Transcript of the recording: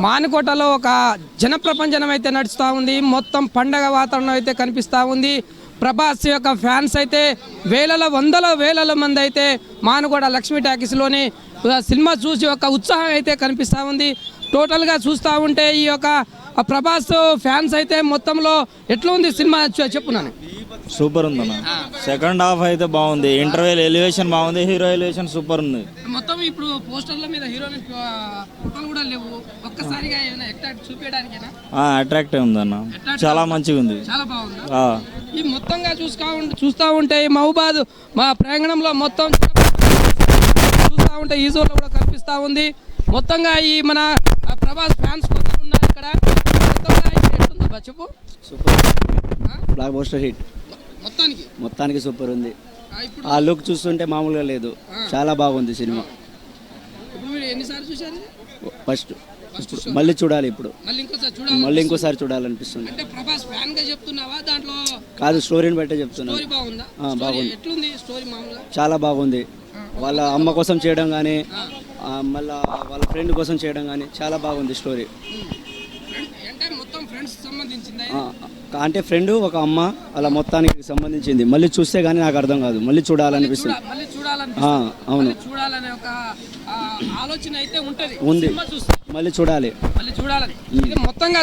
మానుకోటలో ఒక జనప్రపంచనం అయితే నడుస్తూ ఉంది. మొత్తం పండగ వాతావరణం అయితే కనిపిస్తూ ఉంది. ప్రభాస్ యొక్క ఫ్యాన్స్ అయితే వందల వేల మంది అయితే మానుకోట లక్ష్మీ టాకీస్లోని సినిమా చూసి ఒక ఉత్సాహం అయితే కనిపిస్తూ ఉంది. టోటల్గా చూస్తూ ఉంటే ఈ యొక్క ప్రభాస్ ఫ్యాన్స్ అయితే మొత్తంలో ఎట్లా ఉంది సినిమా చెప్పున్నాను. సూపర్ ఉందన్న. సెకండ్ హాఫ్ అయితే బాగుంది. ఇంటర్వెల్ ఎలివేషన్ బాగుంది. హీరో ఎలివేషన్ సూపర్ ఉంది. మొత్తం ఇప్పుడు పోస్టర్ల మీద హీరోని ఫోటోలు కూడా లేవు. ఒక్కసారిగా ఏమైనా అట్రాక్ట్ చూపించడానికేనా? అట్రాక్టివ్ ఉందన్న. చాలా మంచిగా ఉంది. చాలా బాగుంది. ఈ మొత్తంగా చూస్తూ ఉంటే ఈ మహబూబాద్ మా ప్రాంగణంలో మొత్తం చూస్తూ ఉంటే ఈ జోన్లో కూడా కనిపిస్తూ ఉంది. మొత్తంగా ఈ మన ప్రభాస్ ఫ్యాన్స్ కొంత ఉన్నారు ఇక్కడ. చెప్పు. Super block buster hit. మొత్తానికి సూపర్ ఉంది. ఆ లుక్ చూస్తుంటే మామూలుగా లేదు. చాలా బాగుంది సినిమా. ఫస్ట్ మళ్ళీ చూడాలి. ఇప్పుడు మళ్ళీ ఇంకోసారి చూడాలనిపిస్తుంది. కాదు, స్టోరీని బట్టే చెప్తున్నా. బాగుంది, చాలా బాగుంది. వాళ్ళ అమ్మ కోసం చేయడం కానీ మళ్ళీ వాళ్ళ ఫ్రెండ్ కోసం చేయడం కానీ చాలా బాగుంది స్టోరీ. అంటే ఫ్రెండ్ ఒక అమ్మ అలా మొత్తానికి సంబంధించింది. మళ్ళీ చూస్తే కానీ నాకు అర్థం కాదు. మళ్ళీ చూడాలనిపిస్తుంది. అవును, ఉంది. మళ్ళీ చూడాలి. మొత్తంగా